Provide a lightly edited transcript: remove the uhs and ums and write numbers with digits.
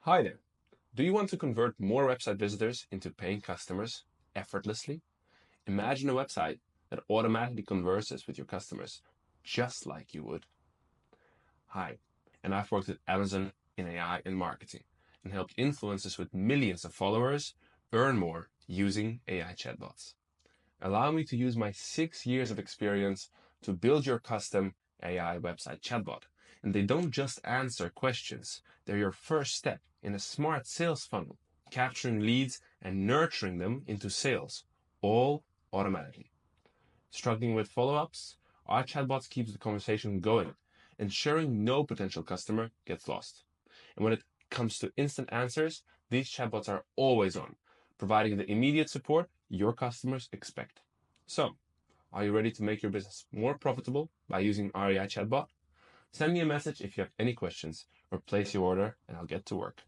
Hi there. Do you want to convert more website visitors into paying customers effortlessly? Imagine a website that automatically converses with your customers, just like you would. Hi, and I've worked at Amazon in AI and marketing and helped influencers with millions of followers earn more using AI chatbots. Allow me to use my 6 years of experience to build your custom AI website chatbot. And they don't just answer questions, they're your first step in a smart sales funnel, capturing leads and nurturing them into sales, all automatically. Struggling with follow-ups? Our chatbot keeps the conversation going, ensuring no potential customer gets lost. And when it comes to instant answers, these chatbots are always on, providing the immediate support your customers expect. So, are you ready to make your business more profitable by using our AI chatbot? Send me a message if you have any questions or place your order and I'll get to work.